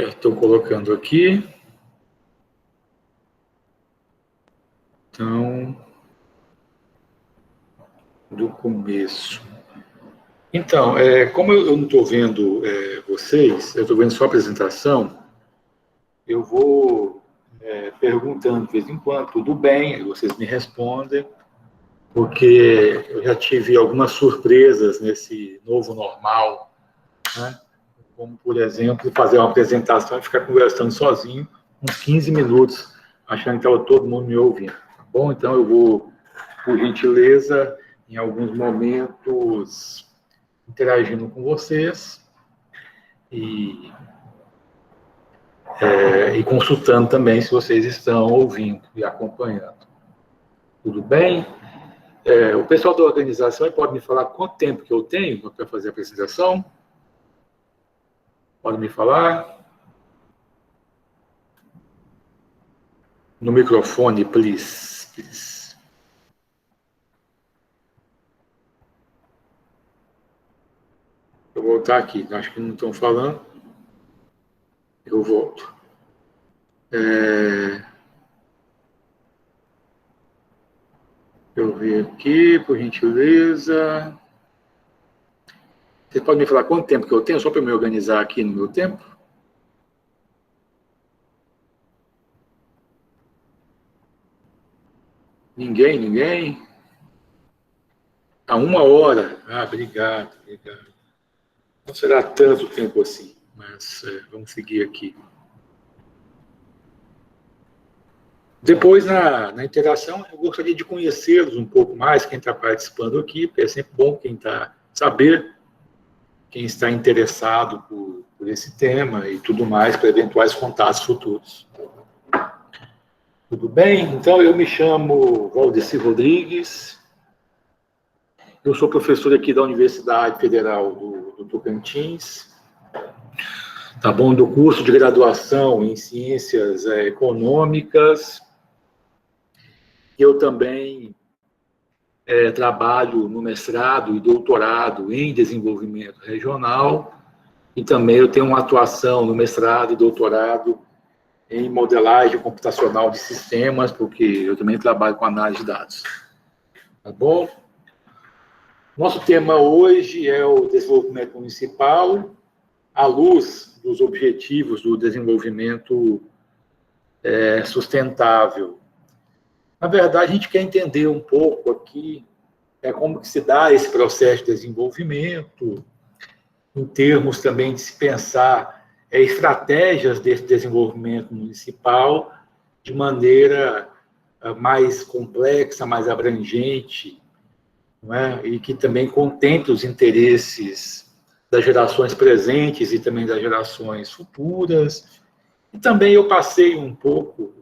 Estou colocando aqui. Então, do começo. Então, como eu não estou vendo vocês, eu estou vendo só a apresentação, eu vou perguntando de vez em quando, tudo bem, aí vocês me respondem, porque eu já tive algumas surpresas nesse novo normal, né? Como, por exemplo, fazer uma apresentação e ficar conversando sozinho uns 15 minutos, achando que estava todo mundo me ouvindo. Tá bom? Então, eu vou, por gentileza, em alguns momentos, interagindo com vocês e consultando também se vocês estão ouvindo e acompanhando. Tudo bem? O pessoal da organização pode me falar quanto tempo que eu tenho para fazer a apresentação? Pode me falar? No microfone, please. Eu vou voltar aqui, acho que não estão falando. Eu volto. Eu ver aqui, por gentileza. Você pode me falar quanto tempo que eu tenho, só para me organizar aqui no meu tempo? Ninguém? A 1 hora. Ah, obrigado. Não será tanto tempo assim, mas vamos seguir aqui. Depois, na interação, eu gostaria de conhecê-los um pouco mais, quem está participando aqui, porque é sempre bom saber quem está interessado por esse tema e tudo mais, para eventuais contatos futuros. Tudo bem? Então, eu me chamo Valdeci Rodrigues, eu sou professor aqui da Universidade Federal do Tocantins, tá bom? Do curso de graduação em Ciências Econômicas. Eu também trabalho no mestrado e doutorado em desenvolvimento regional, e também eu tenho uma atuação no mestrado e doutorado em modelagem computacional de sistemas, porque eu também trabalho com análise de dados. Tá bom? Nosso tema hoje é o desenvolvimento municipal à luz dos objetivos do desenvolvimento sustentável. Na verdade, a gente quer entender um pouco aqui como que se dá esse processo de desenvolvimento, em termos também de se pensar estratégias desse desenvolvimento municipal de maneira mais complexa, mais abrangente, não é? E que também contemple os interesses das gerações presentes e também das gerações futuras. E também eu passei um pouco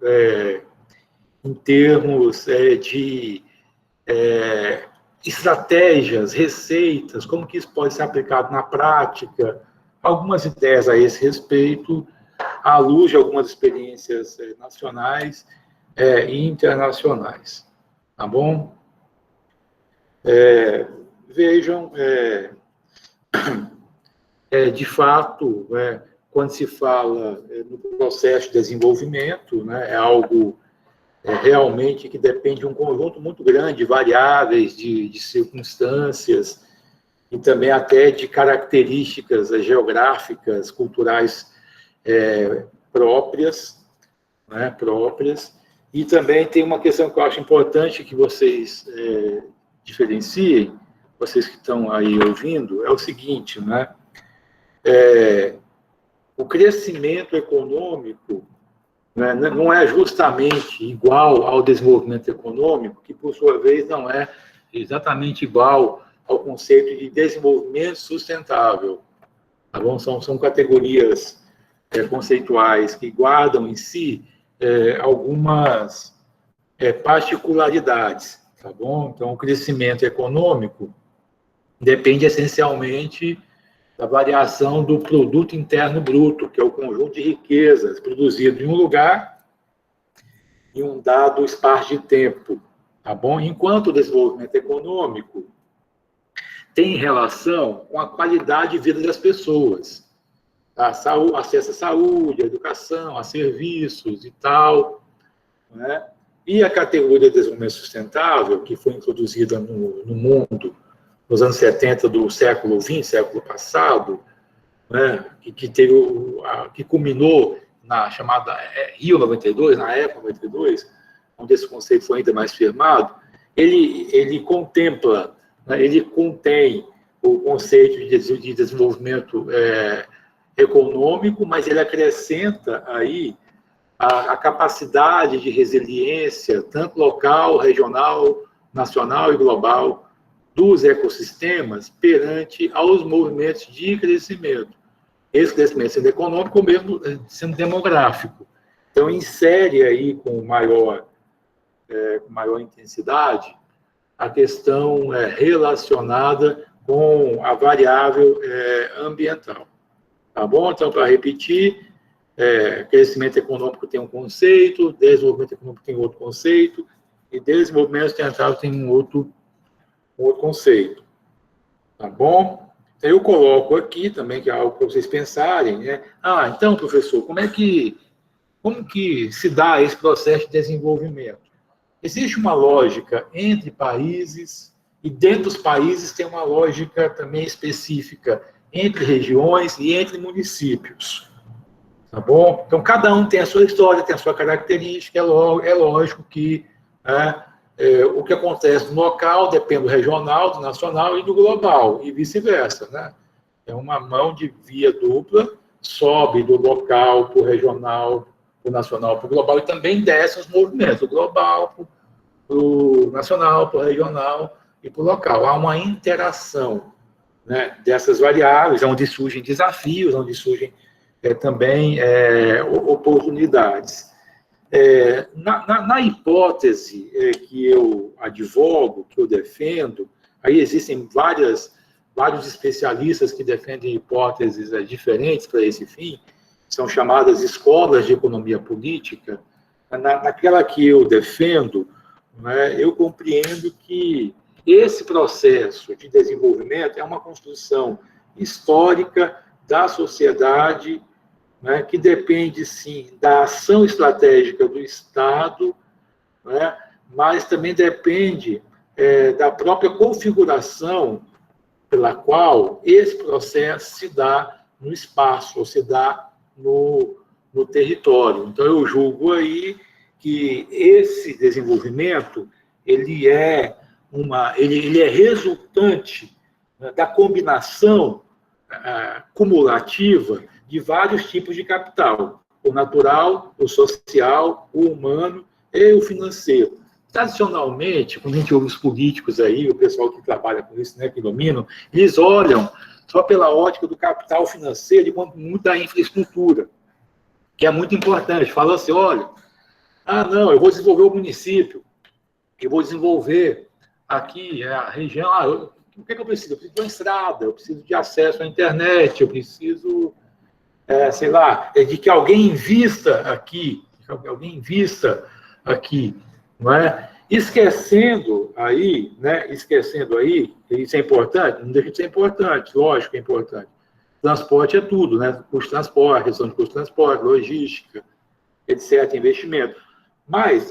em termos de estratégias, receitas, como que isso pode ser aplicado na prática, algumas ideias a esse respeito, à luz de algumas experiências nacionais e internacionais. Tá bom? Vejam, de fato, quando se fala no processo de desenvolvimento, né, é algo realmente que depende de um conjunto muito grande de variáveis, de circunstâncias e também até de características geográficas, culturais próprias, né, E também tem uma questão que eu acho importante que vocês diferenciem, vocês que estão aí ouvindo, é o seguinte, né? O crescimento econômico não é justamente igual ao desenvolvimento econômico, que, por sua vez, não é exatamente igual ao conceito de desenvolvimento sustentável. Tá bom? São categorias conceituais que guardam em si algumas particularidades. Tá bom? Então, o crescimento econômico depende essencialmente da variação do produto interno bruto, que é o conjunto de riquezas produzido em um lugar em um dado espaço de tempo, tá bom? Enquanto o desenvolvimento econômico tem relação com a qualidade de vida das pessoas, acesso à saúde, à educação, a serviços e tal, né? E a categoria de desenvolvimento sustentável, que foi introduzida no mundo nos anos 70 do século XX, século passado, né? Que culminou na chamada Rio 92, na época 92, onde esse conceito foi ainda mais firmado, ele contempla, né? Ele contém o conceito de desenvolvimento econômico, mas ele acrescenta aí a capacidade de resiliência, tanto local, regional, nacional e global, dos ecossistemas perante aos movimentos de crescimento. Esse crescimento sendo econômico ou mesmo sendo demográfico. Então, insere aí com maior intensidade a questão relacionada com a variável ambiental. Tá bom? Então, para repetir, crescimento econômico tem um conceito, desenvolvimento econômico tem outro conceito, e desenvolvimento sustentável tem um outro conceito. Tá bom? Então, eu coloco aqui também, que é algo para vocês pensarem, né? Então, professor, como que se dá esse processo de desenvolvimento? Existe uma lógica entre países, e dentro dos países tem uma lógica também específica entre regiões e entre municípios. Tá bom? Então, cada um tem a sua história, tem a sua característica, é lógico que o que acontece no local depende do regional, do nacional e do global, e vice-versa, né? É uma mão de via dupla, sobe do local para o regional, para o nacional, para o global, e também desce os movimentos, do global para o nacional, para o regional e para o local. Há uma interação, né, dessas variáveis, onde surgem desafios, onde surgem também oportunidades. Na hipótese que eu advogo, que eu defendo, aí existem vários especialistas que defendem hipóteses diferentes para esse fim, são chamadas escolas de economia política. Naquela que eu defendo, né, eu compreendo que esse processo de desenvolvimento é uma construção histórica da sociedade, né, que depende, sim, da ação estratégica do Estado, né, mas também depende da própria configuração pela qual esse processo se dá no espaço, ou se dá no território. Então, eu julgo aí que esse desenvolvimento ele é resultante, né, da combinação cumulativa de vários tipos de capital: o natural, o social, o humano e o financeiro. Tradicionalmente, quando a gente ouve os políticos aí, o pessoal que trabalha com isso, né, que dominam, eles olham só pela ótica do capital financeiro e muito da infraestrutura, que é muito importante. Fala assim, olha, não, eu vou desenvolver o município, eu vou desenvolver aqui a região, o que eu preciso? Eu preciso de uma estrada, eu preciso de acesso à internet, eu preciso, sei lá, de que alguém invista aqui, não é? Esquecendo aí, isso é importante, não deixa de ser importante, lógico que é importante. Transporte é tudo, né? Custo de transporte, questão de custo de transporte, logística, etc., investimento. Mas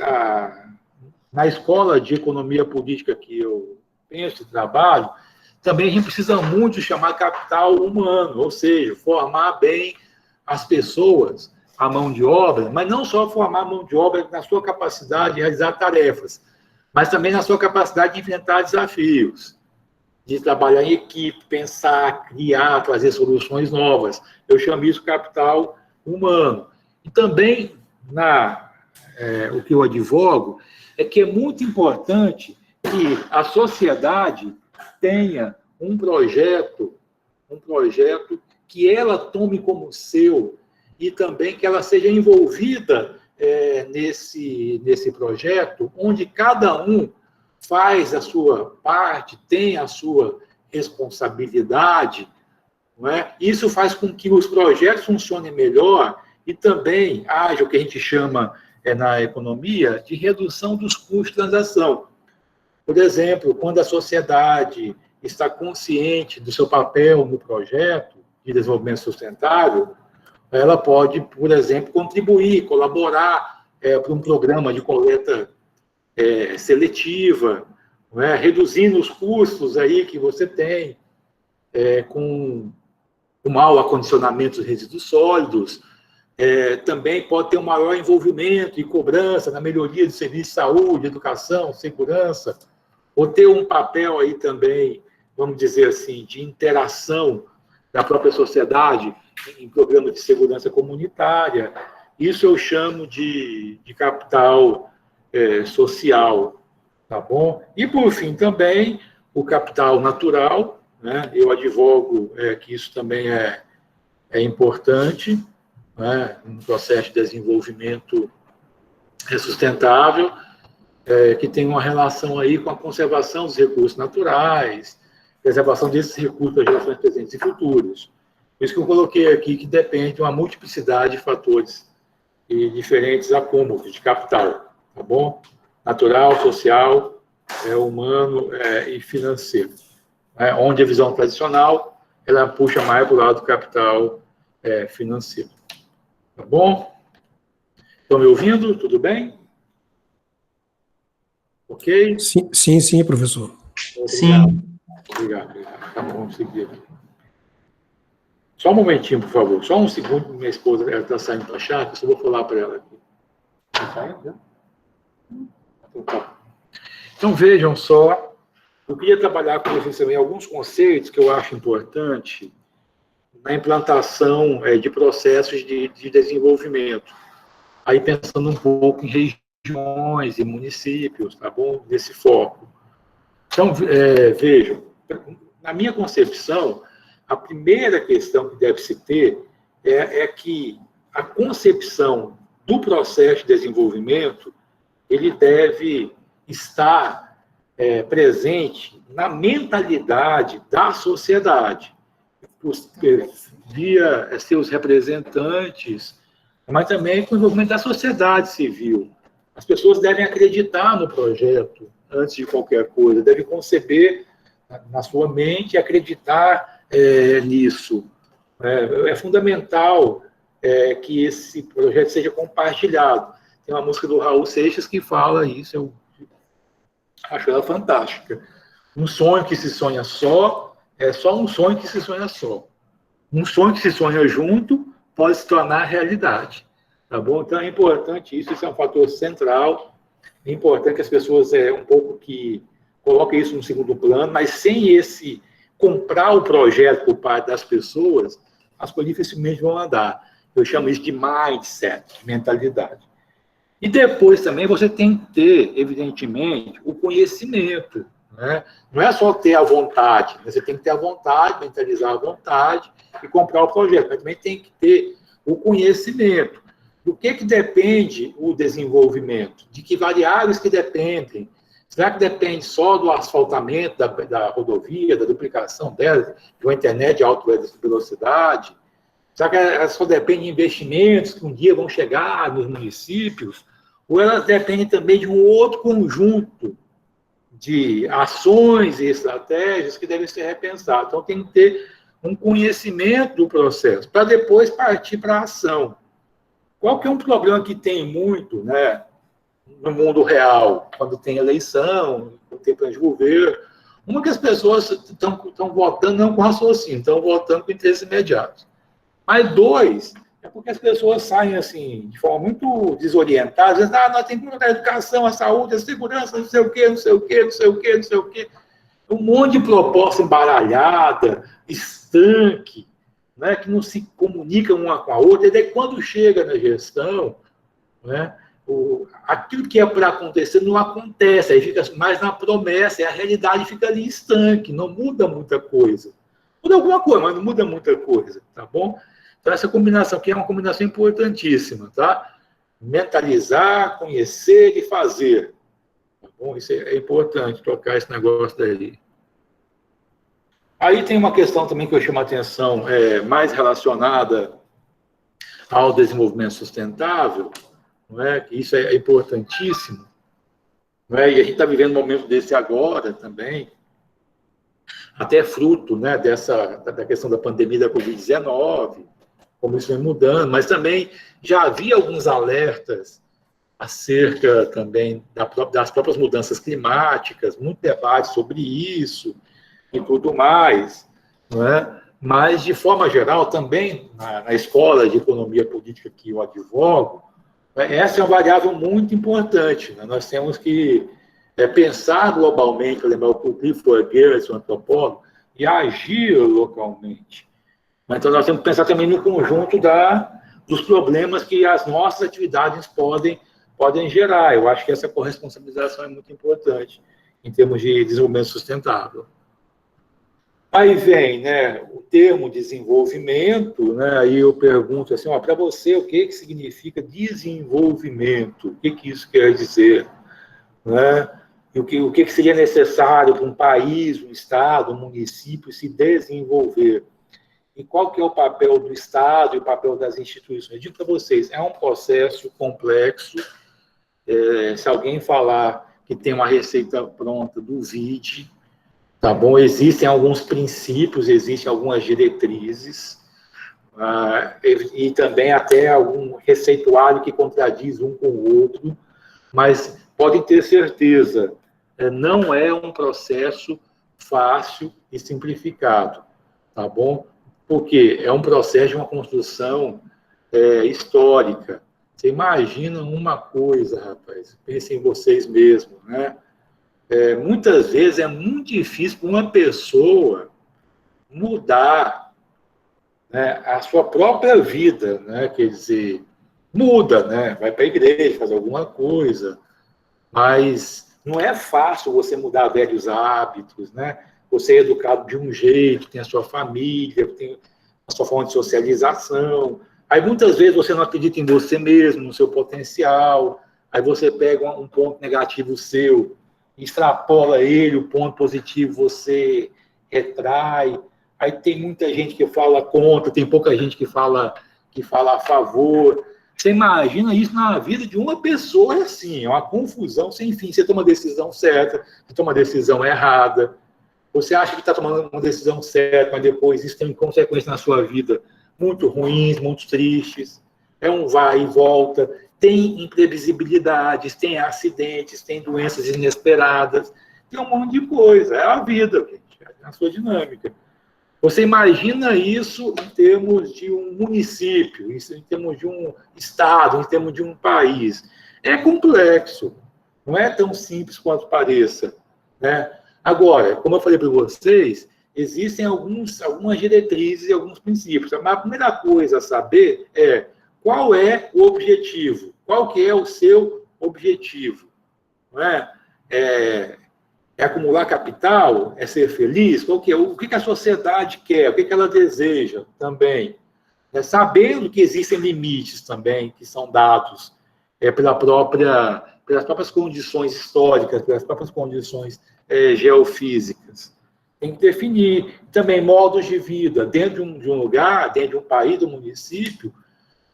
na escola de economia política que eu penso e trabalho, também a gente precisa muito chamar capital humano, ou seja, formar bem as pessoas, a mão de obra, mas não só formar a mão de obra na sua capacidade de realizar tarefas, mas também na sua capacidade de enfrentar desafios, de trabalhar em equipe, pensar, criar, trazer soluções novas. Eu chamo isso de capital humano. E também, o que eu advogo, é que é muito importante que a sociedade tenha um projeto que ela tome como seu e também que ela seja envolvida nesse projeto, onde cada um faz a sua parte, tem a sua responsabilidade, não é? Isso faz com que os projetos funcionem melhor e também haja o que a gente chama na economia de redução dos custos de transação. Por exemplo, quando a sociedade está consciente do seu papel no projeto de desenvolvimento sustentável, ela pode, por exemplo, contribuir, colaborar para um programa de coleta seletiva, não é? Reduzindo os custos aí que você tem com o mau acondicionamento dos resíduos sólidos. Também pode ter um maior envolvimento e cobrança na melhoria do serviço de saúde, educação, segurança, ou ter um papel aí também, vamos dizer assim, de interação da própria sociedade em programas de segurança comunitária. Isso eu chamo de capital social, tá bom? E, por fim, também o capital natural, né? Eu advogo que isso também é importante, né? Um processo de desenvolvimento sustentável, que tem uma relação aí com a conservação dos recursos naturais, preservação desses recursos para gerações presentes e futuras. Por isso que eu coloquei aqui que depende de uma multiplicidade de fatores e diferentes acúmulos de capital, tá bom? Natural, social, humano e financeiro. Onde a visão tradicional, ela puxa mais para o lado do capital financeiro. Tá bom? Estão me ouvindo? Tudo bem? Ok? Sim, professor. Obrigado. Sim. Obrigado. Tá bom, vamos seguir aqui. Só um momentinho, por favor. Só um segundo, minha esposa está saindo para a chácara, eu só vou falar para ela aqui. Está saindo, né? Então, vejam só, eu queria trabalhar com vocês também alguns conceitos que eu acho importante na implantação de processos de desenvolvimento. Aí, pensando um pouco em regiões e municípios, tá bom? Nesse foco. Então, vejam, na minha concepção, a primeira questão que deve se ter é que a concepção do processo de desenvolvimento, ele deve estar presente na mentalidade da sociedade, via seus representantes, mas também com o envolvimento da sociedade civil. As pessoas devem acreditar no projeto antes de qualquer coisa, devem conceber na sua mente e acreditar nisso. É fundamental que esse projeto seja compartilhado. Tem uma música do Raul Seixas que fala isso, eu acho ela fantástica. Um sonho que se sonha só é só um sonho que se sonha só. Um sonho que se sonha junto pode se tornar realidade. Tá bom? Então é importante isso é um fator central. É importante que as pessoas um pouco que coloquem isso no segundo plano, mas sem esse comprar o projeto por parte das pessoas, as coisas dificilmente vão andar. Eu chamo isso de mindset, mentalidade. E depois também você tem que ter, evidentemente, o conhecimento. Né? Não é só ter a vontade, você tem que ter a vontade, mentalizar a vontade e comprar o projeto, mas também tem que ter o conhecimento. Do que depende o desenvolvimento? De que variáveis que dependem? Será que depende só do asfaltamento da rodovia, da duplicação dela, de uma internet de alta velocidade? Será que ela só depende de investimentos que um dia vão chegar nos municípios? Ou elas dependem também de um outro conjunto de ações e estratégias que devem ser repensadas? Então, tem que ter um conhecimento do processo, para depois partir para a ação. Qual que é um problema que tem muito, né, no mundo real, quando tem eleição, quando tem plano de governo? Uma que as pessoas estão votando não com raciocínio, estão votando com interesses imediatos. Mas dois, é porque as pessoas saem assim, de forma muito desorientada, dizendo, nós temos que mudar a educação, a saúde, a segurança, não sei o quê, não sei o quê, não sei o quê, não sei o quê. Um monte de proposta embaralhada, estanque, né, que não se comunicam uma com a outra, e daí quando chega na gestão, né, aquilo que é para acontecer não acontece, aí fica mais na promessa, e a realidade fica ali estanque, não muda muita coisa. Muda alguma coisa, mas não muda muita coisa, tá bom? Então, essa combinação aqui é uma combinação importantíssima, tá? Mentalizar, conhecer e fazer. Tá bom? Isso é importante, tocar esse negócio daí. Aí tem uma questão também que eu chamo a atenção, mais relacionada ao desenvolvimento sustentável, não é? Que isso é importantíssimo, não é? E a gente está vivendo um momento desse agora também, até fruto, né, da questão da pandemia da Covid-19, como isso vem mudando, mas também já havia alguns alertas acerca também das próprias mudanças climáticas, muito debate sobre isso e tudo mais, não é? Mas, de forma geral, também na escola de economia política que eu advogo, essa é uma variável muito importante. Né? Nós temos que pensar globalmente, lembrar o que o Clifford Geertz, um antropólogo, e agir localmente. Então, nós temos que pensar também no conjunto dos problemas que as nossas atividades podem gerar. Eu acho que essa corresponsabilização é muito importante em termos de desenvolvimento sustentável. Aí vem, né, o termo desenvolvimento, né, aí eu pergunto assim, para você, o que significa desenvolvimento? O que isso quer dizer? Né? E o que seria necessário para um país, um estado, um município se desenvolver? E qual que é o papel do Estado e o papel das instituições? Eu digo para vocês, é um processo complexo. Se alguém falar que tem uma receita pronta, duvide. Tá bom? Existem alguns princípios, existem algumas diretrizes, e também até algum receituário que contradiz um com o outro, mas podem ter certeza, não é um processo fácil e simplificado, tá bom? Porque é um processo de uma construção histórica. Você imagina uma coisa, rapaz, pensem em vocês mesmos, né? Muitas vezes é muito difícil para uma pessoa mudar, né, a sua própria vida, né? Quer dizer, muda, né? Vai para a igreja, faz alguma coisa, mas não é fácil você mudar velhos hábitos, né? Você é educado de um jeito, tem a sua família, tem a sua forma de socialização. Aí muitas vezes você não acredita em você mesmo, no seu potencial. Aí você pega um ponto negativo seu, extrapola ele, o ponto positivo você retrai. Aí tem muita gente que fala contra, tem pouca gente que fala a favor. Você imagina isso na vida de uma pessoa, é assim, é uma confusão sem fim. Você toma a decisão certa, você toma a decisão errada. Você acha que está tomando uma decisão certa, mas depois isso tem consequências na sua vida muito ruins, muito tristes. É um vai e volta. Tem imprevisibilidades, tem acidentes, tem doenças inesperadas, tem um monte de coisa. É a vida, gente, é a sua dinâmica. Você imagina isso em termos de um município, isso em termos de um estado, em termos de um país. É complexo, não é tão simples quanto pareça, né? Agora, como eu falei para vocês, existem algumas diretrizes e alguns princípios. Mas a primeira coisa a saber é qual é o objetivo, qual que é o seu objetivo, não é? É acumular capital? É ser feliz? O que a sociedade quer? O que ela deseja também? Sabendo que existem limites também, que são dados pelas próprias condições históricas, pelas próprias condições geofísicas. Tem que definir também modos de vida dentro de um lugar, dentro de um país, do município.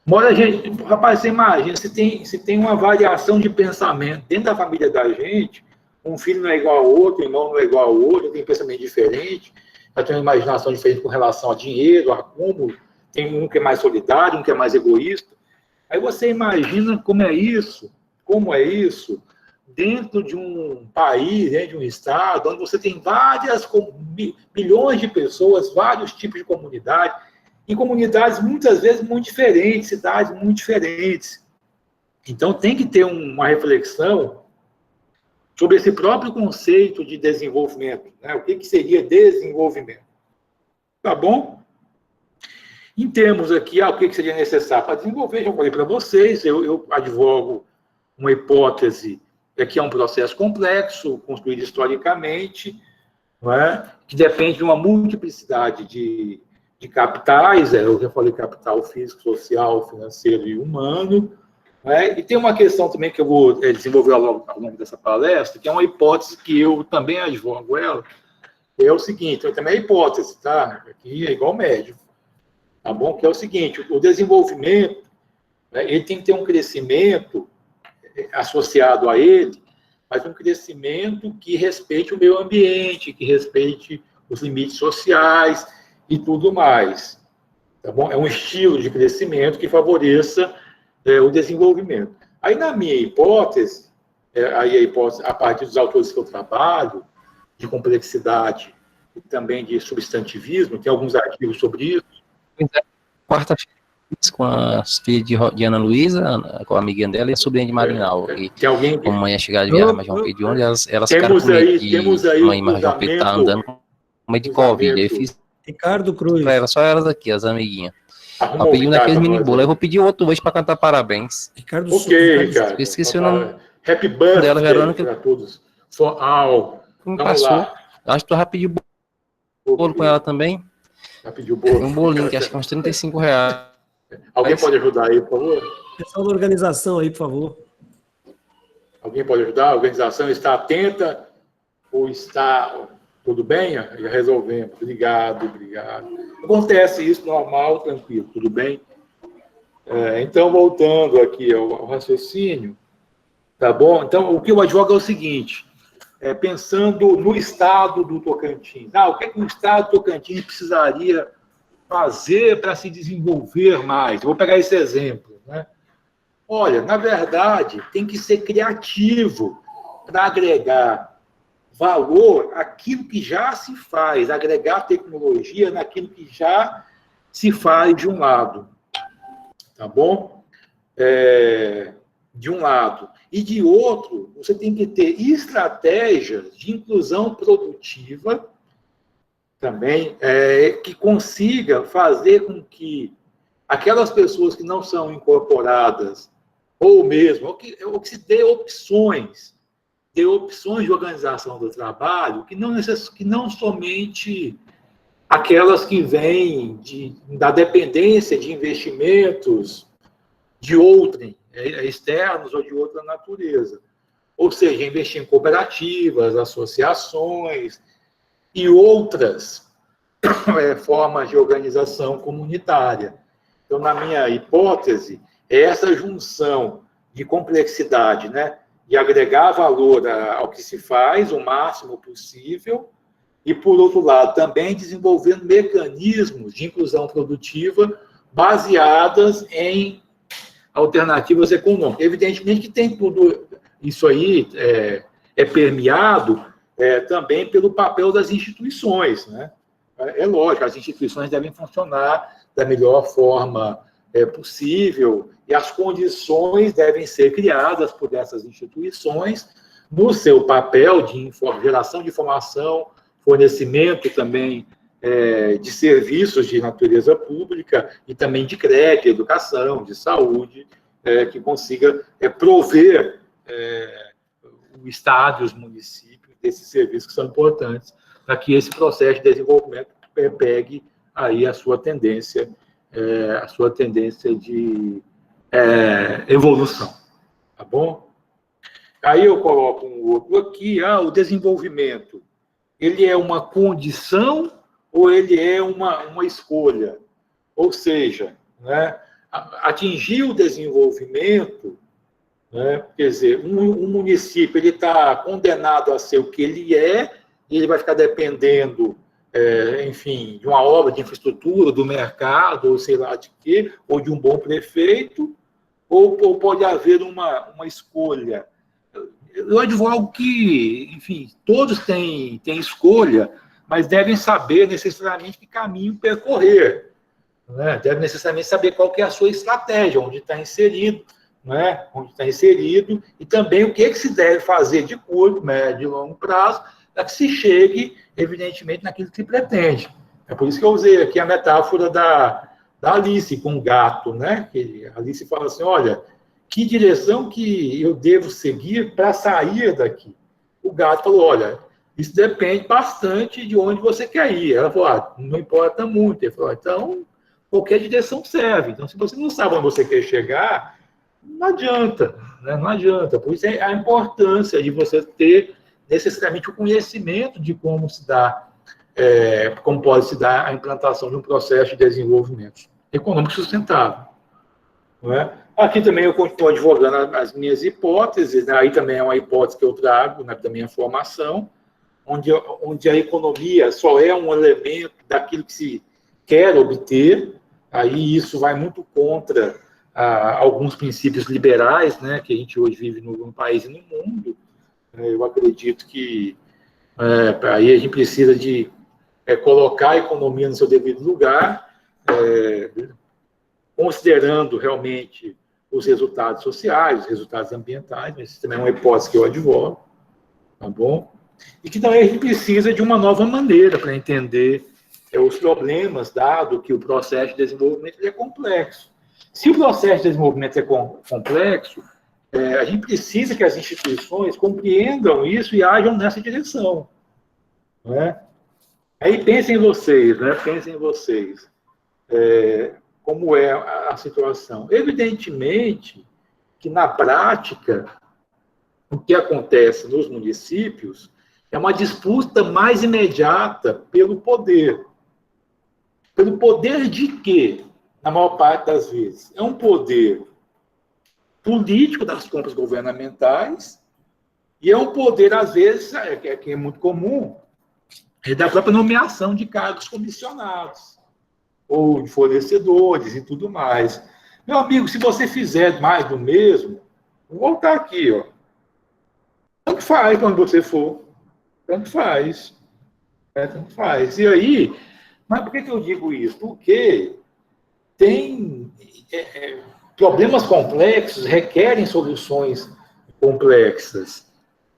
Mora gente, rapaz, você imagina, se tem uma variação de pensamento dentro da família da gente, um filho não é igual ao outro, um irmão não é igual ao outro, tem pensamento diferente, tem uma imaginação diferente com relação a dinheiro, a acúmulo, tem um que é mais solidário, um que é mais egoísta. Aí você imagina como é isso dentro de um país, dentro de um estado, onde você tem milhões de pessoas, vários tipos de comunidade, em comunidades muitas vezes muito diferentes, cidades muito diferentes. Então tem que ter uma reflexão sobre esse próprio conceito de desenvolvimento, né? O que seria desenvolvimento? Tá bom? Em termos aqui, o que seria necessário para desenvolver, já falei para vocês, eu advogo uma hipótese que é um processo complexo, construído historicamente, não é? Que depende de uma multiplicidade de capitais, eu já falei capital físico, social, financeiro e humano, né? E tem uma questão também que eu vou desenvolver ao longo dessa palestra, que é uma hipótese que eu também advogo ela, que é o seguinte, também é hipótese, tá? Aqui é igual médico, tá bom? Que é o seguinte, o desenvolvimento, né, ele tem que ter um crescimento associado a ele, mas um crescimento que respeite o meio ambiente, que respeite os limites sociais e tudo mais. Tá bom? É um estilo de crescimento que favoreça o desenvolvimento. Aí, na minha hipótese, aí a hipótese, a partir dos autores que eu trabalho, de complexidade e também de substantivismo, tem alguns artigos sobre isso. Quarta-feira, com as filhas de Ana Luísa, com a amiguinha dela e a sobrinha de Marinal. Tem alguém que... Como amanhã chegar de viagem para João Pedro de ônibus, elas ficaram com medo de mãe mas João Pedro tá andando com medo de Covid. Aí eu fiz Ricardo Cruz. para elas, só elas aqui, as amiguinhas. Eu pedi um daqueles mini bolos, aí eu vou pedir outro hoje para cantar parabéns. Ricardo Ricardo. Esqueci o nome. Happy birthday dela, Verônica. Para todos. Vamos passou. lá. Acho que tu já pediu bolo com ela também. Já pediu bolo? Um bolinho, que acho que é uns R$35. Alguém pode ajudar aí, por favor? Pessoal da organização aí, por favor. Alguém pode ajudar? A organização está atenta ou está tudo bem? Já resolvemos. Obrigado. Acontece isso normal, tranquilo, tudo bem? Então, voltando aqui ao raciocínio, tá bom? Então, o que eu advogo é o seguinte, pensando no estado do Tocantins. O que o estado do Tocantins precisaria fazer para se desenvolver mais? Eu vou pegar esse exemplo, né? Olha, na verdade, tem que ser criativo para agregar valor àquilo que já se faz, agregar tecnologia naquilo que já se faz de um lado. Tá bom? De um lado. E de outro, você tem que ter estratégias de inclusão produtiva também, que consiga fazer com que aquelas pessoas que não são incorporadas, ou que se dê opções de organização do trabalho, que não somente aquelas que vêm da dependência de investimentos de outrem, externos ou de outra natureza. Ou seja, investir em cooperativas, associações e outras formas de organização comunitária. Então, na minha hipótese, essa junção de complexidade, né, de agregar valor ao que se faz, o máximo possível, e, por outro lado, também desenvolvendo mecanismos de inclusão produtiva baseadas em alternativas econômicas. Evidentemente que tem tudo isso aí, permeado também pelo papel das instituições, né? É lógico, as instituições devem funcionar da melhor forma possível e as condições devem ser criadas por essas instituições no seu papel de geração de informação, fornecimento também de serviços de natureza pública e também de crédito, educação, de saúde, que consiga prover o Estado e os municípios desses serviços que são importantes para que esse processo de desenvolvimento pegue aí a sua tendência de evolução, tá bom? Aí eu coloco um outro aqui, o desenvolvimento, ele é uma condição ou ele é uma escolha? Ou seja, né, atingir o desenvolvimento, né, quer dizer, um município ele está condenado a ser o que ele é, e ele vai ficar dependendo, enfim, de uma obra de infraestrutura, do mercado, ou sei lá de quê, ou de um bom prefeito, ou pode haver uma escolha. Eu advogo que, enfim, todos têm escolha, mas devem saber necessariamente que caminho percorrer, né? Devem necessariamente saber qual que é a sua estratégia, onde está inserido, né? E também o que se deve fazer de curto, médio e longo prazo, para que se chegue, evidentemente, naquilo que se pretende. É por isso que eu usei aqui a metáfora da Alice com o gato, né? Que a Alice fala assim, olha, que direção que eu devo seguir para sair daqui? O gato falou, olha, isso depende bastante de onde você quer ir. Ela falou, não importa muito. Ele falou, então, qualquer direção serve. Então, se você não sabe onde você quer chegar, não adianta, né? Não adianta. Por isso a importância de você ter necessariamente o conhecimento de como como pode se dar a implantação de um processo de desenvolvimento econômico sustentável. Não é? Aqui também eu continuo advogando as minhas hipóteses, né? Aí também é uma hipótese que eu trago, né, da minha formação, onde a economia só é um elemento daquilo que se quer obter, aí isso vai muito contra alguns princípios liberais, né, que a gente hoje vive no país e no mundo. Eu acredito que aí a gente precisa de colocar a economia no seu devido lugar, considerando realmente os resultados sociais, os resultados ambientais, mas isso também é uma hipótese que eu advogo, tá bom? E que também a gente precisa de uma nova maneira para entender os problemas, dado que o processo de desenvolvimento é complexo. Se o processo de desenvolvimento é complexo, a gente precisa que as instituições compreendam isso e ajam nessa direção. Não é? Aí pensem em vocês, né? Pensem em vocês. Como é a situação. Evidentemente que, na prática, o que acontece nos municípios é uma disputa mais imediata pelo poder. Pelo poder de quê? Na maior parte das vezes. É um poder político das compras governamentais e é um poder, às vezes, que é muito comum, da própria nomeação de cargos comissionados ou de fornecedores e tudo mais. Meu amigo, se você fizer mais do mesmo, vou voltar aqui, ó. Tanto faz quando você for. Tanto faz. Tanto faz. E aí, mas por que eu digo isso? Porque tem problemas complexos requerem soluções complexas.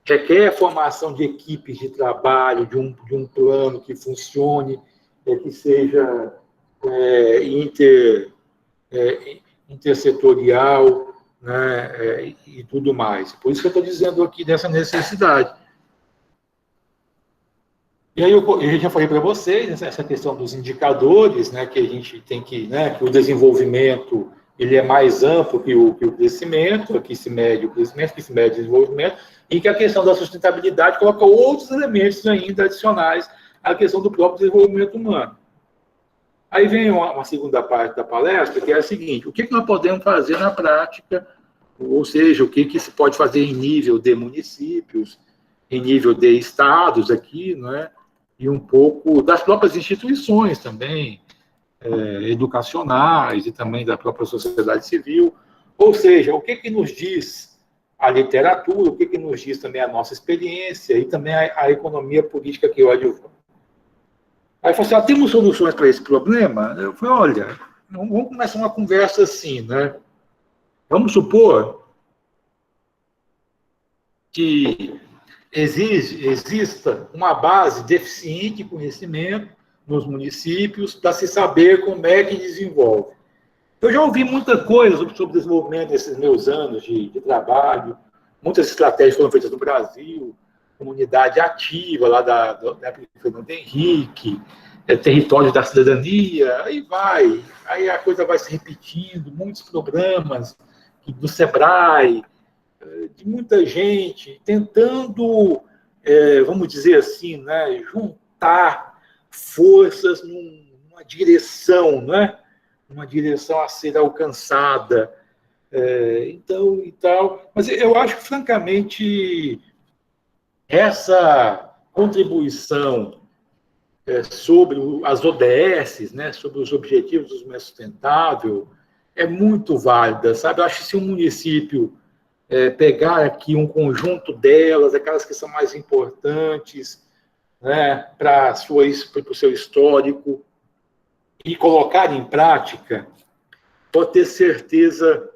Requer a formação de equipes de trabalho, de um plano que funcione, que seja intersetorial, né, e tudo mais. Por isso que eu estou dizendo aqui dessa necessidade. E aí eu já falei para vocês essa questão dos indicadores, né, que a gente tem que, né, que o desenvolvimento ele é mais amplo que o crescimento, aqui se mede o crescimento, aqui se mede o desenvolvimento, e que a questão da sustentabilidade coloca outros elementos ainda adicionais à questão do próprio desenvolvimento humano. Aí vem uma segunda parte da palestra, que é a seguinte: o que nós podemos fazer na prática, ou seja, o que se pode fazer em nível de municípios, em nível de estados aqui, não é? E um pouco das próprias instituições também, educacionais e também da própria sociedade civil. Ou seja, o que nos diz a literatura, o que nos diz também a nossa experiência e também a economia política que eu advogo. Aí eu falei assim, temos soluções para esse problema? Eu falei, olha, vamos começar uma conversa assim, né? Vamos supor que exista uma base deficiente de conhecimento nos municípios para se saber como é que desenvolve. Eu já ouvi muita coisa sobre desenvolvimento nesses meus anos de trabalho, muitas estratégias foram feitas no Brasil, comunidade ativa lá da Fernando Henrique, território da cidadania, aí a coisa vai se repetindo, muitos programas do SEBRAE, de muita gente tentando, vamos dizer assim, né, juntar forças numa direção, né, uma direção a ser alcançada, então e tal. Mas eu acho que, francamente, essa contribuição sobre as ODS, né, sobre os Objetivos do Desenvolvimento Sustentável, é muito válida, sabe? Eu acho que se um município pegar aqui um conjunto delas, aquelas que são mais importantes, né, para o seu histórico, e colocar em prática, pode ter certeza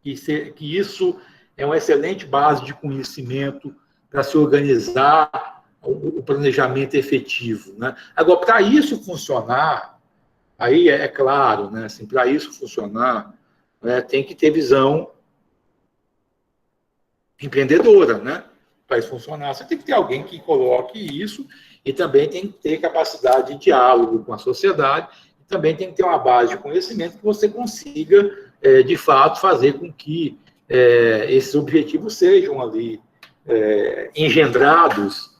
que isso é uma excelente base de conhecimento para se organizar o planejamento efetivo, né? Agora, para isso funcionar, aí é claro, né, assim, para isso funcionar, né, tem que ter visão empreendedora, né? Para isso funcionar, você tem que ter alguém que coloque isso e também tem que ter capacidade de diálogo com a sociedade e também tem que ter uma base de conhecimento que você consiga, de fato, fazer com que esses objetivos sejam ali engendrados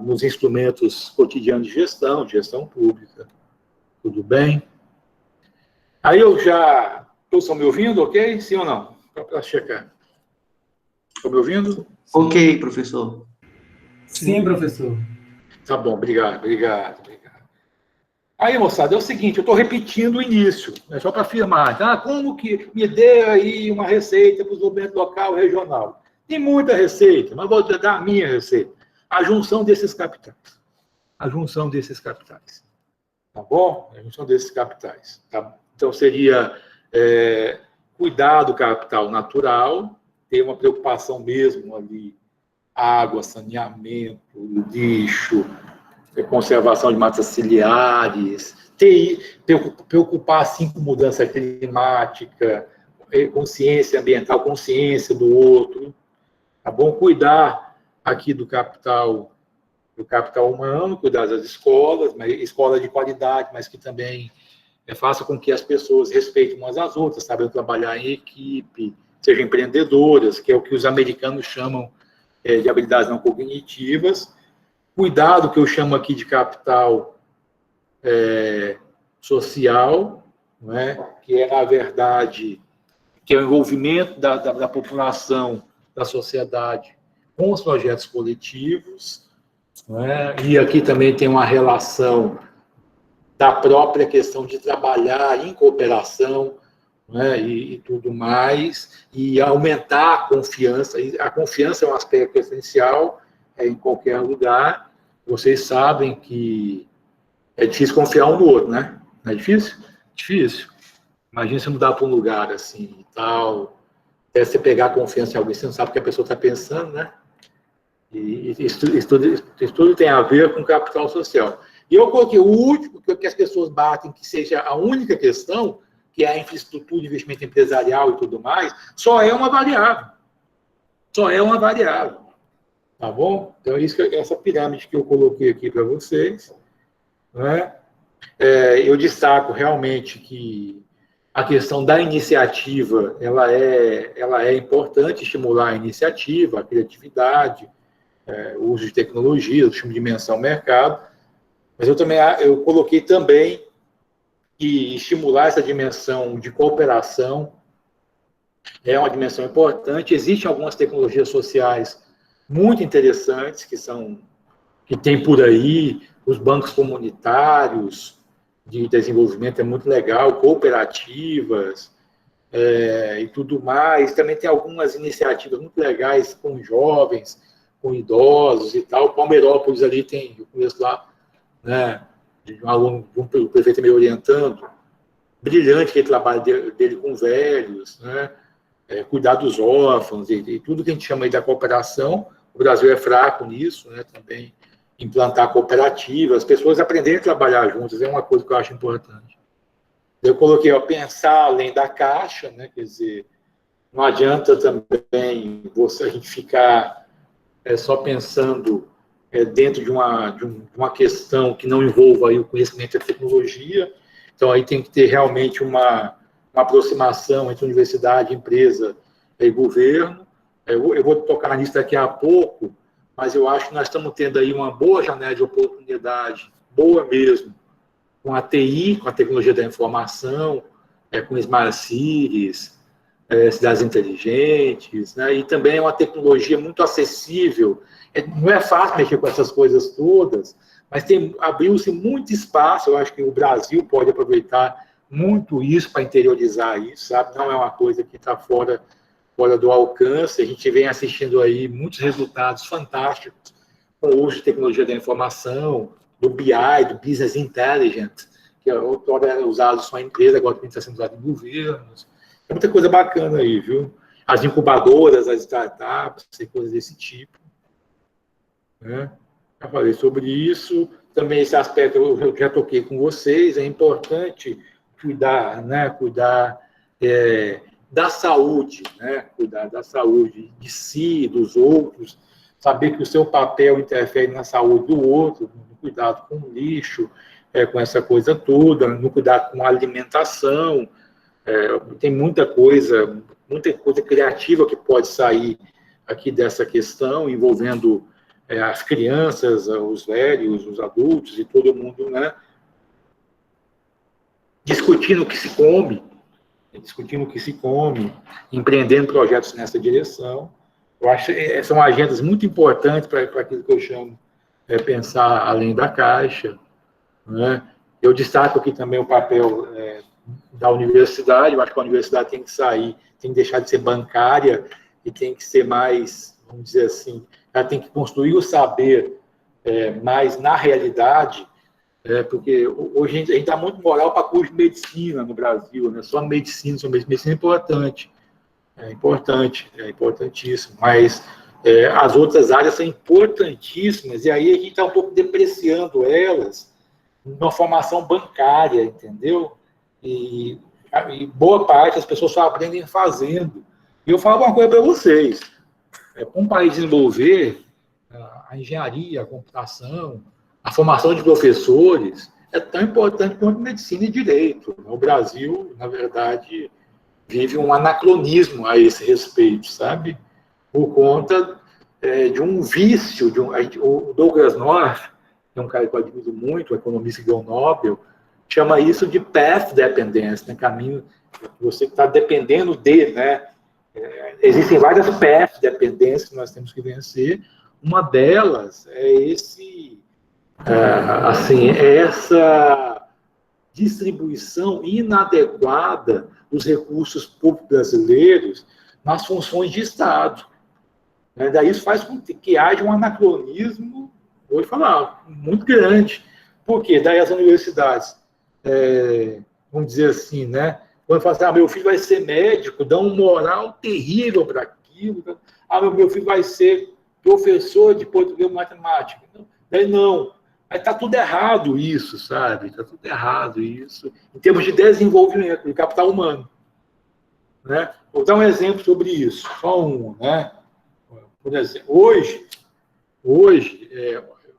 nos instrumentos cotidianos de gestão pública. Tudo bem? Aí todos estão me ouvindo, ok? Sim ou não? Para checar. Estão me ouvindo? Ok, professor. Sim, professor. Tá bom, obrigado. Aí, moçada, é o seguinte, eu estou repetindo o início, né, só para afirmar. Tá? Como que me dê aí uma receita para o desenvolvimento local e regional? Tem muita receita, mas vou dar a minha receita. A junção desses capitais. Tá bom? A junção desses capitais. Tá? Então, seria cuidar do capital natural, ter uma preocupação mesmo ali, água, saneamento, lixo, conservação de matas ciliares, preocupar assim com mudança climática, consciência ambiental, consciência do outro, tá bom? Cuidar aqui do capital humano, cuidar das escolas, escola de qualidade, mas que também faça com que as pessoas respeitem umas às outras, saibam trabalhar em equipe, sejam empreendedoras, que é o que os americanos chamam de habilidades não cognitivas. Cuidado, que eu chamo aqui de capital social, não é? Que é, na verdade, que é o envolvimento da população, da sociedade, com os projetos coletivos. Não é? E aqui também tem uma relação da própria questão de trabalhar em cooperação, não é? E tudo mais, e aumentar a confiança. E a confiança é um aspecto essencial em qualquer lugar. Vocês sabem que é difícil confiar um no outro, né? Não é difícil? Difícil. Imagina se mudar para um lugar assim e tal, até você pegar a confiança em alguém, você não sabe o que a pessoa está pensando, né? E isso tudo tem a ver com capital social. E eu coloquei o último, que as pessoas batem, que seja a única questão, que é a infraestrutura, investimento empresarial e tudo mais, só é uma variável. Tá bom? Então, essa pirâmide que eu coloquei aqui para vocês, né? Eu destaco realmente que a questão da iniciativa, ela é importante, estimular a iniciativa, a criatividade, o uso de tecnologia, o chamo de dimensão mercado, mas eu coloquei também que estimular essa dimensão de cooperação é uma dimensão importante. Existem algumas tecnologias sociais muito interessantes que tem por aí, os bancos comunitários de desenvolvimento é muito legal, cooperativas e tudo mais. Também tem algumas iniciativas muito legais com jovens, com idosos e tal. Palmeirópolis ali tem, eu conheço lá, né, um aluno, o prefeito me orientando, brilhante aquele trabalho dele com velhos, né, cuidar dos órfãos e tudo que a gente chama aí da cooperação. O Brasil é fraco nisso, né, também implantar cooperativas, as pessoas aprenderem a trabalhar juntas, é uma coisa que eu acho importante. Eu coloquei, pensar além da caixa, né, quer dizer, não adianta também a gente ficar só pensando dentro de uma questão que não envolva aí o conhecimento e a tecnologia. Então, aí tem que ter realmente uma aproximação entre universidade, empresa e governo. Eu vou tocar nisso daqui a pouco, mas eu acho que nós estamos tendo aí uma boa janela de oportunidade, boa mesmo, com a TI, com a tecnologia da informação, com Smart Cities, cidades inteligentes, né? E também é uma tecnologia muito acessível. Não é fácil mexer com essas coisas todas, mas abriu-se muito espaço. Eu acho que o Brasil pode aproveitar muito isso para interiorizar isso, sabe? Não é uma coisa que está fora do alcance. A gente vem assistindo aí muitos resultados fantásticos com o uso de tecnologia da informação, do BI, do Business Intelligence, que outrora era usado só em empresa, agora também está sendo usado em governos. Tem muita coisa bacana aí, viu? As incubadoras, as startups, coisas desse tipo. Né? Já falei sobre isso. Também esse aspecto eu já toquei com vocês. É importante cuidar, né? Cuidar da saúde, né? Cuidar da saúde de si, dos outros, saber que o seu papel interfere na saúde do outro, no cuidado com o lixo, com essa coisa toda, no cuidado com a alimentação. Tem muita coisa criativa que pode sair aqui dessa questão, envolvendo as crianças, os velhos, os adultos e todo mundo, né? Discutindo o que se come, empreendendo projetos nessa direção. Eu acho que são agendas muito importantes para aquilo que eu chamo pensar além da caixa, né? Eu destaco aqui também o papel da universidade. Eu acho que a universidade tem que sair, tem que deixar de ser bancária e tem que ser mais, vamos dizer assim, ela tem que construir o saber mais na realidade, porque hoje a gente está muito moral para curso de medicina no Brasil, né? Só medicina é importante. É importante, é importantíssimo, mas as outras áreas são importantíssimas, e aí a gente está um pouco depreciando elas numa formação bancária, entendeu? E boa parte das pessoas só aprendem fazendo. E eu falo uma coisa para vocês, para um país desenvolver, a engenharia, a computação, a formação de professores é tão importante quanto medicina e direito. O Brasil, na verdade, vive um anacronismo a esse respeito, sabe? Por conta de um vício. O Douglas North, que é um cara que eu admiro muito, um economista que ganhou o Nobel, chama isso de path dependence, né? Caminho que você está dependendo de, né? Existem várias path dependências que nós temos que vencer. Uma delas é essa distribuição inadequada dos recursos públicos brasileiros nas funções de Estado. Daí isso faz com que haja um anacronismo, vou falar, muito grande. Por quê? Daí as universidades, vamos dizer assim, né? Quando fala assim, meu filho vai ser médico, dá um moral terrível para aquilo. Meu filho vai ser professor de português e matemática. Daí não. Aí está tudo errado isso, sabe? Está tudo errado isso, em termos de desenvolvimento, de capital humano. Né? Vou dar um exemplo sobre isso, só um. Né? Por exemplo, hoje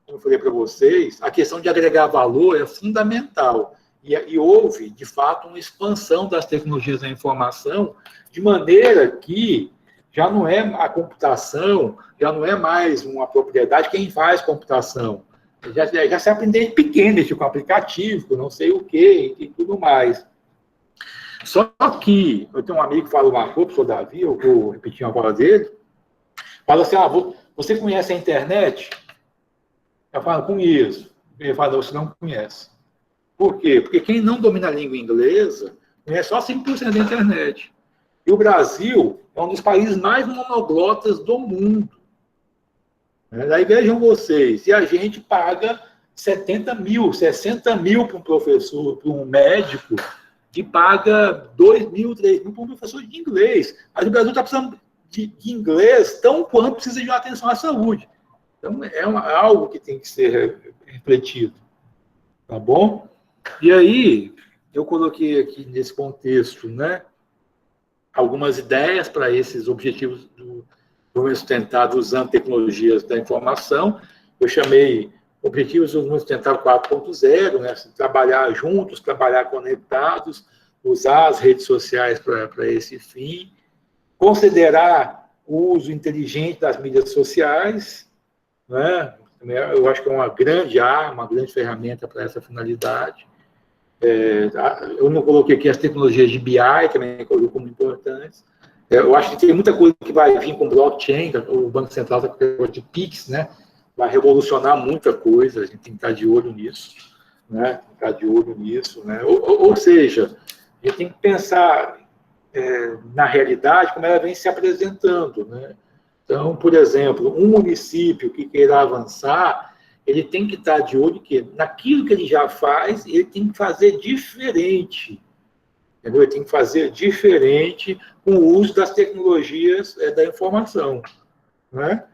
como eu falei para vocês, a questão de agregar valor é fundamental. E houve, de fato, uma expansão das tecnologias da informação, de maneira que já não é a computação, já não é mais uma propriedade quem faz computação. Já se aprende desde pequeno, com aplicativo, com não sei o quê, e tudo mais. Só que eu tenho um amigo que fala uma coisa, o professor Davi, eu vou repetir uma fala dele, fala assim, você conhece a internet? Eu falo, conheço. Ele fala, você não conhece. Por quê? Porque quem não domina a língua inglesa conhece só 5% da internet. E o Brasil é um dos países mais monoglotas do mundo. Daí vejam vocês, e a gente paga 70 mil, 60 mil para um professor, para um médico, que paga 2 mil, 3 mil para um professor de inglês. Mas o Brasil está precisando de inglês tão quanto precisa de uma atenção à saúde. Então, algo que tem que ser refletido. Tá bom? E aí, eu coloquei aqui nesse contexto, né, algumas ideias para esses objetivos do desenvolvimento sustentável usando tecnologias da informação. Eu chamei Objetivos do Desenvolvimento Sustentável 4.0, né, trabalhar juntos, trabalhar conectados, usar as redes sociais para esse fim, considerar o uso inteligente das mídias sociais, né, eu acho que é uma grande arma, uma grande ferramenta para essa finalidade. Eu não coloquei aqui as tecnologias de BI, também coloquei como importantes. Eu acho que tem muita coisa que vai vir com blockchain, o Banco Central está com coisa de PIX, né? Vai revolucionar muita coisa, a gente tem que estar de olho nisso, né? Né? Ou seja, a gente tem que pensar na realidade como ela vem se apresentando, né? Então, por exemplo, um município que queira avançar, ele tem que estar de olho que naquilo que ele já faz, ele tem que fazer diferente. Entendeu? Ele tem que fazer diferente com o uso das tecnologias da informação. Né?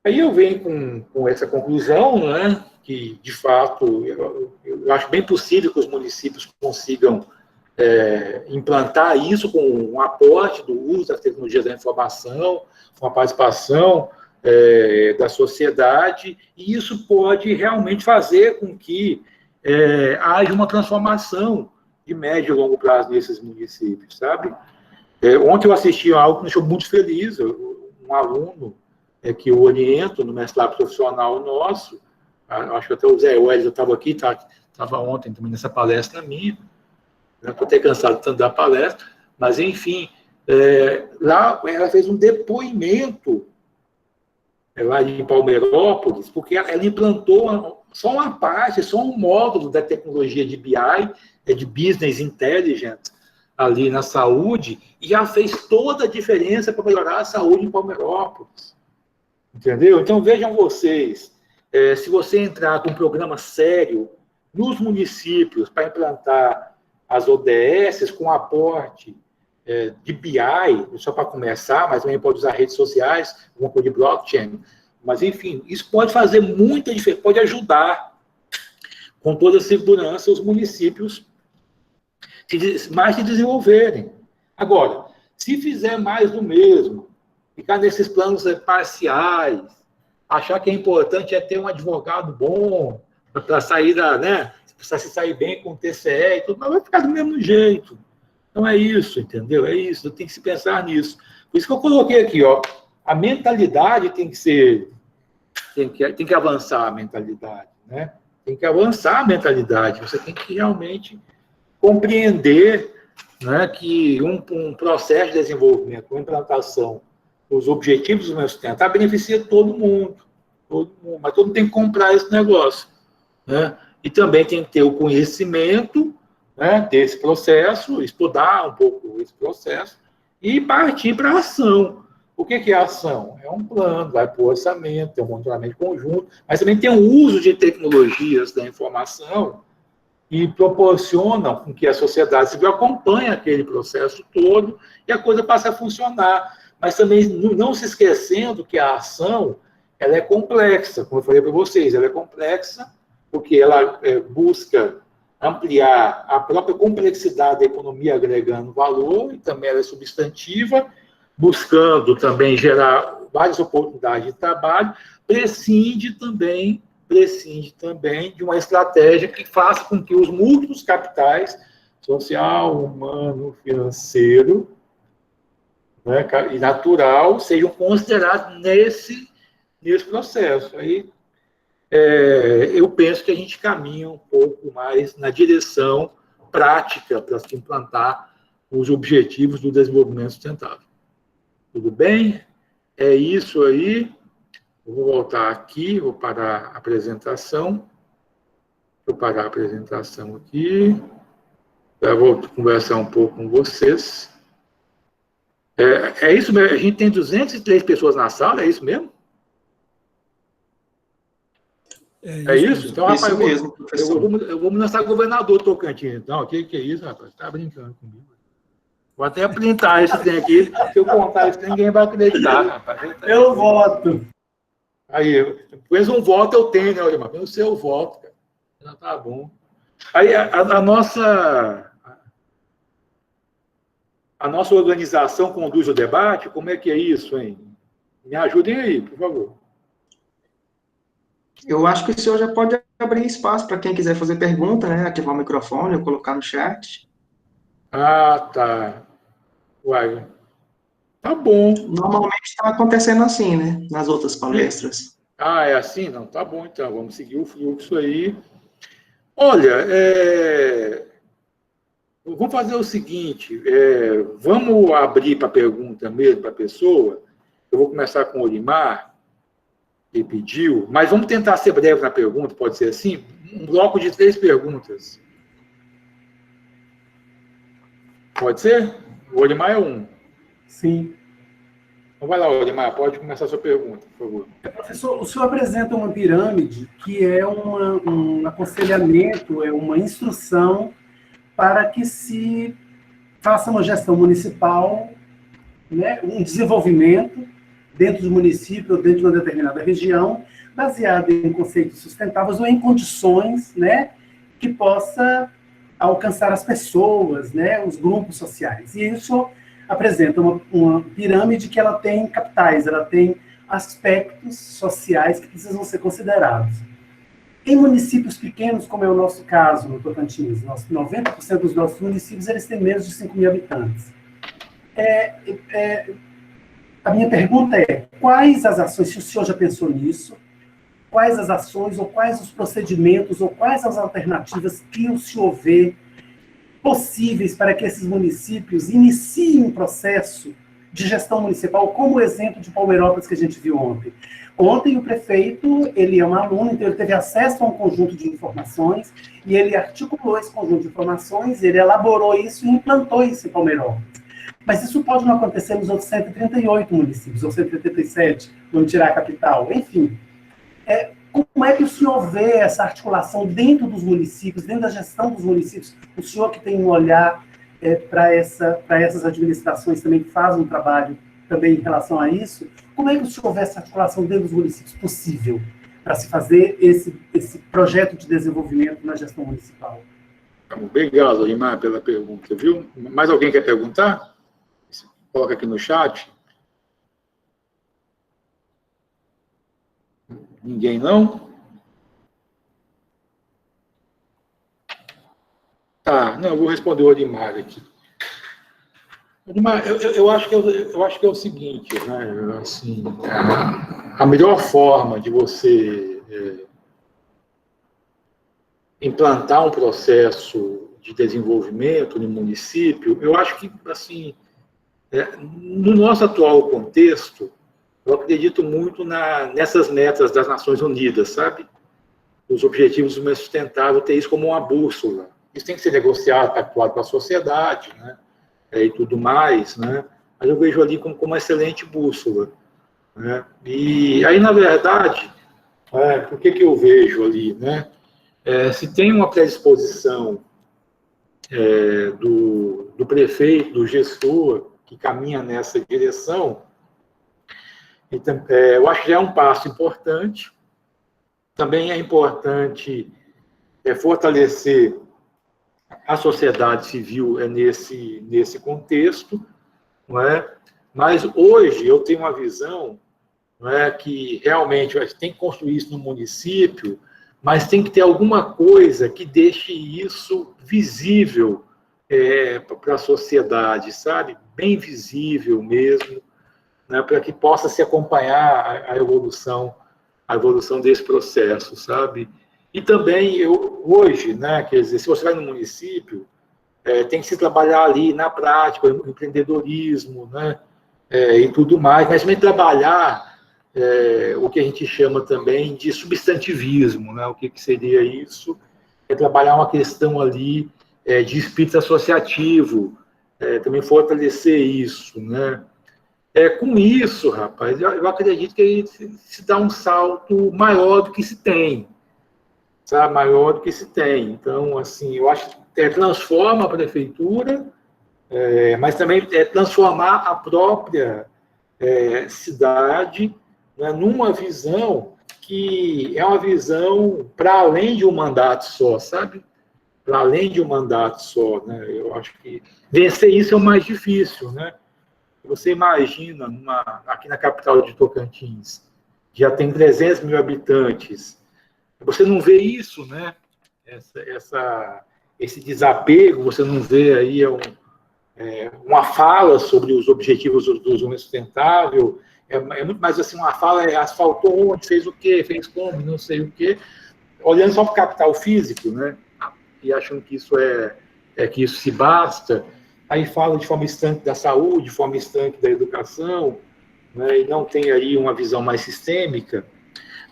Aí eu venho com essa conclusão, né, que, de fato, eu acho bem possível que os municípios consigam implantar isso com um aporte do uso das tecnologias da informação, com a participação da sociedade, e isso pode realmente fazer com que haja uma transformação de médio e longo prazo nesses municípios, sabe? Ontem eu assisti a algo que me deixou muito feliz, um aluno que eu oriento no mestrado profissional nosso, acho que até o Zé Welles estava aqui, estava ontem também nessa palestra minha, estou até cansado de tanto dar palestra, mas enfim, Lá ela fez um depoimento lá em Palmeirópolis, porque ela implantou só uma parte, só um módulo da tecnologia de BI, de Business Intelligence, ali na saúde, e já fez toda a diferença para melhorar a saúde em Palmeirópolis. Entendeu? Então, vejam vocês, se você entrar com um programa sério nos municípios para implantar as ODS com aporte de BI, só para começar, mas também pode usar redes sociais, alguma coisa de blockchain, mas, enfim, isso pode fazer muita diferença, pode ajudar com toda a segurança os municípios mais se desenvolverem. Agora, se fizer mais do mesmo, ficar nesses planos parciais, achar que é importante ter um advogado bom para sair para se sair bem com o TCE e tudo, mas vai ficar do mesmo jeito. Então é isso, entendeu? É isso, tem que se pensar nisso. Por isso que eu coloquei aqui, ó, a mentalidade tem que avançar a mentalidade, né? Tem que avançar a mentalidade, você tem que realmente compreender, né, que um processo de desenvolvimento, uma implantação dos objetivos do desenvolvimento sustentável beneficia todo mundo, mas todo mundo tem que comprar esse negócio, né? E também tem que ter o conhecimento, né, desse processo, estudar um pouco esse processo e partir para a ação. O que é a ação? É um plano, vai para o orçamento, tem um monitoramento conjunto, mas também tem o uso de tecnologias da informação e proporcionam com que a sociedade civil acompanhe aquele processo todo e a coisa passe a funcionar. Mas também não se esquecendo que a ação ela é complexa, como eu falei para vocês, ela é complexa porque ela busca ampliar a própria complexidade da economia agregando valor, e também ela é substantiva, buscando também gerar várias oportunidades de trabalho, prescinde também de uma estratégia que faça com que os múltiplos capitais, social, humano, financeiro, né, e natural, sejam considerados nesse processo. Aí, eu penso que a gente caminha um pouco mais na direção prática para se implantar os objetivos do desenvolvimento sustentável. Tudo bem? É isso aí. Eu vou voltar aqui, vou parar a apresentação. Vou parar a apresentação aqui. Já vou conversar um pouco com vocês. É isso mesmo? A gente tem 203 pessoas na sala, é isso mesmo? É isso? Então, rapaz, mesmo, eu vou me lançar governador Tocantins, então. O que é isso, rapaz? Tá brincando comigo. Vou até printar esse trem aqui. Se eu contar isso, ninguém vai acreditar, rapaz. Eu voto. Aí, depois um voto eu tenho, né, Olimar? O seu voto, cara. Já tá bom. Aí, a nossa organização conduz o debate? Como é que é isso, hein? Me ajudem aí, por favor. Eu acho que o senhor já pode abrir espaço para quem quiser fazer pergunta, né? Ativar o microfone ou colocar no chat. Ah, tá. Uai, tá bom. Normalmente está acontecendo assim, né? Nas outras palestras. Ah, é assim? Não, tá bom, então. Vamos seguir o fluxo aí. Olha, vamos fazer o seguinte, vamos abrir para pergunta mesmo, para a pessoa. Eu vou começar com o Olimar, que pediu, mas vamos tentar ser breve na pergunta, pode ser assim? Um bloco de 3 perguntas. Pode ser? O Olimar é 1. Sim. Então vai lá, Olimar, pode começar a sua pergunta, por favor. Professor, o senhor apresenta uma pirâmide que é um aconselhamento, é uma instrução para que se faça uma gestão municipal, né, um desenvolvimento dentro do município ou dentro de uma determinada região, baseado em conceitos sustentáveis ou em condições, né, que possa alcançar as pessoas, né, os grupos sociais. E isso apresenta uma pirâmide que ela tem capitais, ela tem aspectos sociais que precisam ser considerados. Em municípios pequenos, como é o nosso caso no Tocantins, 90% dos nossos municípios eles têm menos de 5 mil habitantes. A minha pergunta é, quais as ações, se o senhor já pensou nisso, quais as ações, ou quais os procedimentos, ou quais as alternativas que o senhor vê possíveis para que esses municípios iniciem um processo de gestão municipal, como o exemplo de Palmeirópolis que a gente viu ontem. Ontem o prefeito, ele é um aluno, então ele teve acesso a um conjunto de informações e ele articulou esse conjunto de informações, ele elaborou isso e implantou isso em Palmeirópolis. Mas isso pode não acontecer nos outros 138 municípios, ou 187, vamos tirar a capital, enfim. Como é que o senhor vê essa articulação dentro dos municípios, dentro da gestão dos municípios? O senhor que tem um olhar para essas administrações também que fazem um trabalho também em relação a isso, como é que o senhor vê essa articulação dentro dos municípios possível para se fazer esse projeto de desenvolvimento na gestão municipal? Obrigado, Limar, pela pergunta, viu? Mais alguém quer perguntar? Coloca aqui no chat. Ninguém não? Tá, não, eu vou responder o Odimar aqui. Odimar, eu acho que é o seguinte, né? Assim, a melhor forma de você implantar um processo de desenvolvimento no município, eu acho que, assim, no nosso atual contexto, eu acredito muito nessas metas das Nações Unidas, sabe? Os Objetivos do Desenvolvimento Sustentável, ter isso como uma bússola. Isso tem que ser negociado, pactuado com a sociedade, né? E tudo mais, né? Mas eu vejo ali como uma excelente bússola, né? E aí, na verdade, por que eu vejo ali, né? Se tem uma predisposição do prefeito, do gestor, que caminha nessa direção, então, eu acho que já é um passo importante. Também é importante fortalecer a sociedade civil nesse contexto, não é? Mas hoje eu tenho uma visão, não é, que realmente a gente tem que construir isso no município, mas tem que ter alguma coisa que deixe isso visível para a sociedade, sabe? Bem visível mesmo, né, para que possa se acompanhar a evolução desse processo, sabe? E também, hoje, né, quer dizer, se você vai no município, tem que se trabalhar ali na prática, o empreendedorismo, né, e tudo mais, mas também trabalhar o que a gente chama também de substantivismo, né, o que seria isso? Trabalhar uma questão ali de espírito associativo, também fortalecer isso, né? Com isso, rapaz, eu acredito que se dá um salto maior do que se tem, sabe? Maior do que se tem. Então, assim, eu acho que transforma a prefeitura, mas também transformar a própria cidade, né, numa visão que é uma visão para além de um mandato só, sabe? Para além de um mandato só, né? Eu acho que vencer isso é o mais difícil, né? Você imagina, aqui na capital de Tocantins, já tem 300 mil habitantes, você não vê isso, né? Esse desapego, você não vê aí uma fala sobre os objetivos do desenvolvimento sustentável, é muito mais assim, uma fala asfaltou onde, fez o quê, fez como, não sei o quê, olhando só para o capital físico, né? E achando que que isso se basta. Aí fala de forma estanque da saúde, de forma estanque da educação, né, e não tem aí uma visão mais sistêmica.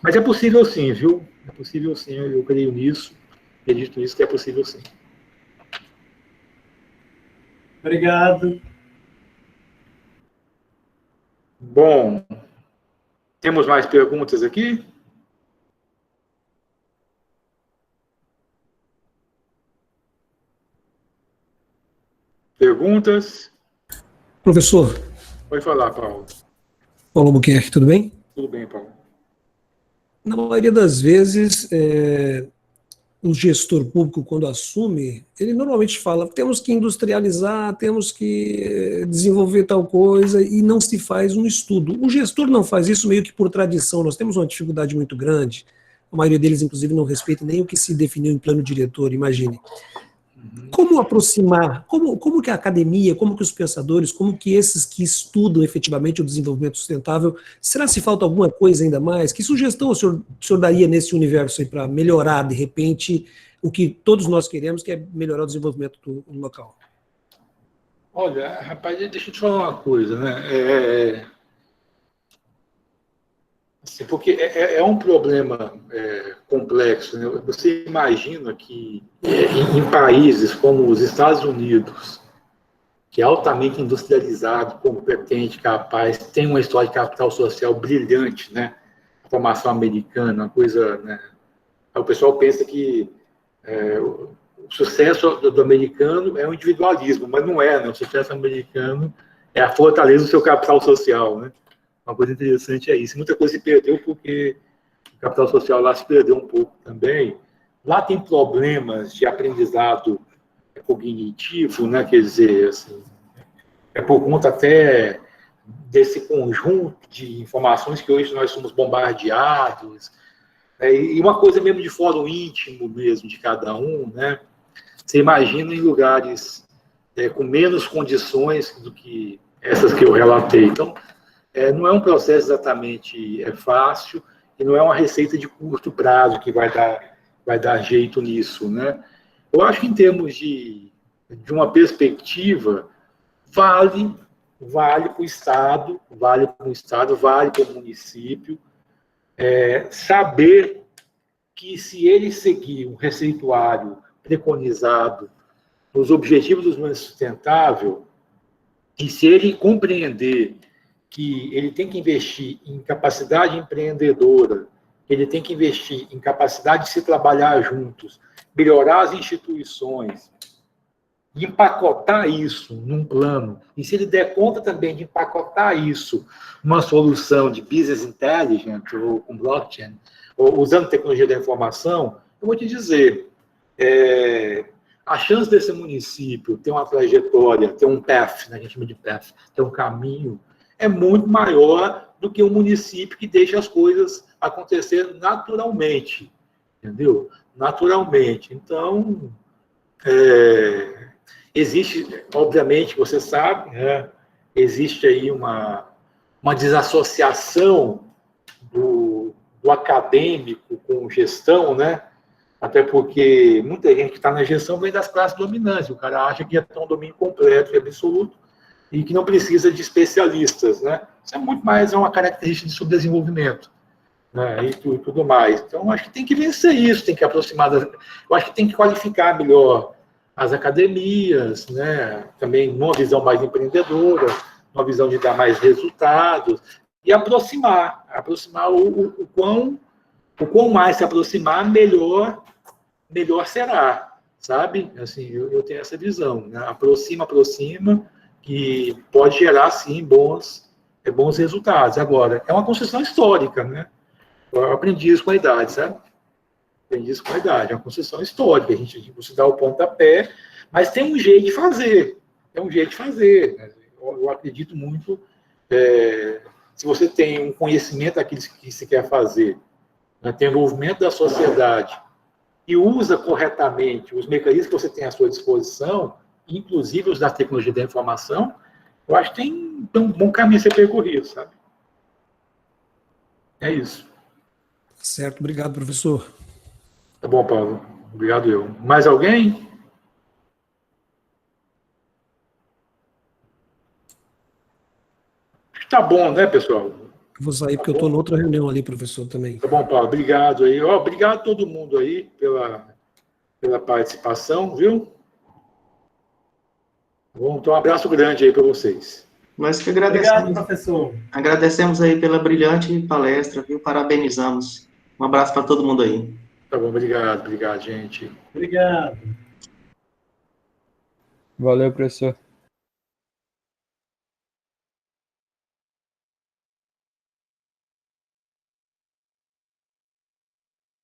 Mas é possível sim, viu? É possível sim, eu creio nisso, acredito nisso que é possível sim. Obrigado. Bom, temos mais perguntas aqui? Perguntas? Professor. Pode falar, Paulo. Paulo Albuquerque, tudo bem? Tudo bem, Paulo. Na maioria das vezes, o gestor público, quando assume, ele normalmente fala, temos que industrializar, temos que desenvolver tal coisa, e não se faz um estudo. O gestor não faz isso meio que por tradição, nós temos uma dificuldade muito grande, a maioria deles, inclusive, não respeita nem o que se definiu em plano diretor, imagine. Como aproximar, como que a academia, como que os pensadores, como que esses que estudam efetivamente o desenvolvimento sustentável, será se falta alguma coisa ainda mais? Que sugestão o senhor daria nesse universo aí para melhorar, de repente, o que todos nós queremos, que é melhorar o desenvolvimento do local. Olha, rapaz, deixa eu te falar uma coisa, né? Assim, porque é um problema complexo, né? Você imagina que em países como os Estados Unidos, que é altamente industrializado, competente, capaz, tem uma história de capital social brilhante, né? A formação americana, uma coisa, né? O pessoal pensa que o sucesso do americano é o individualismo, mas não é, né? O sucesso americano é a fortaleza do seu capital social, né? Uma coisa interessante é isso. Muita coisa se perdeu porque o capital social lá se perdeu um pouco também. Lá tem problemas de aprendizado cognitivo, né? Quer dizer, assim, é por conta até desse conjunto de informações que hoje nós somos bombardeados, né? E uma coisa mesmo de fórum íntimo mesmo de cada um, né? Você imagina em lugares com menos condições do que essas que eu relatei. Então, não é um processo exatamente fácil e não é uma receita de curto prazo que vai dar jeito nisso, né? Eu acho que em termos de uma perspectiva, vale para o Estado, vale para o município, saber que se ele seguir um receituário preconizado nos Objetivos do Desenvolvimento Sustentável, e se ele compreender que ele tem que investir em capacidade empreendedora, ele tem que investir em capacidade de se trabalhar juntos, melhorar as instituições, de empacotar isso num plano, e se ele der conta também de empacotar isso numa solução de business intelligence ou com blockchain, ou usando tecnologia da informação, eu vou te dizer, a chance desse município ter uma trajetória, ter um path, né, a gente chama de path, ter um caminho, é muito maior do que um município que deixa as coisas acontecer naturalmente, entendeu? Naturalmente. Então, existe, obviamente, você sabe, né, existe aí uma desassociação do acadêmico com gestão, né? Até porque muita gente que está na gestão vem das classes dominantes, o cara acha que é um domínio completo e absoluto, e que não precisa de especialistas, né? Isso é muito mais uma característica de subdesenvolvimento, né? E tudo mais. Então, acho que tem que vencer isso, tem que aproximar eu acho que tem que qualificar melhor as academias, né? Também numa visão mais empreendedora, numa visão de dar mais resultados, e aproximar o quão mais se aproximar, melhor será, sabe? Assim, eu tenho essa visão, né? Aproxima, que pode gerar, sim, bons resultados. Agora, é uma construção histórica, né? Eu aprendi isso com a idade, sabe? Aprendi isso com a idade, é uma construção histórica, a gente você dá o pontapé, mas tem um jeito de fazer, né? Eu acredito muito, se você tem um conhecimento daquilo que se quer fazer, né? Tem envolvimento da sociedade, e usa corretamente os mecanismos que você tem à sua disposição, inclusive os da tecnologia da informação, eu acho que tem um bom caminho a ser percorrido, sabe? É isso. Certo, obrigado, professor. Tá bom, Paulo. Obrigado eu. Mais alguém? Tá bom, né, pessoal? Eu vou sair porque eu estou em outra reunião ali, professor, também. Tá bom, Paulo. Obrigado aí. Obrigado a todo mundo aí pela participação, viu? Bom, então um abraço grande aí para vocês. Nós que agradecemos. Obrigado, professor. Agradecemos aí pela brilhante palestra, viu? Parabenizamos. Um abraço para todo mundo aí. Tá bom, obrigado, gente. Obrigado. Valeu, professor.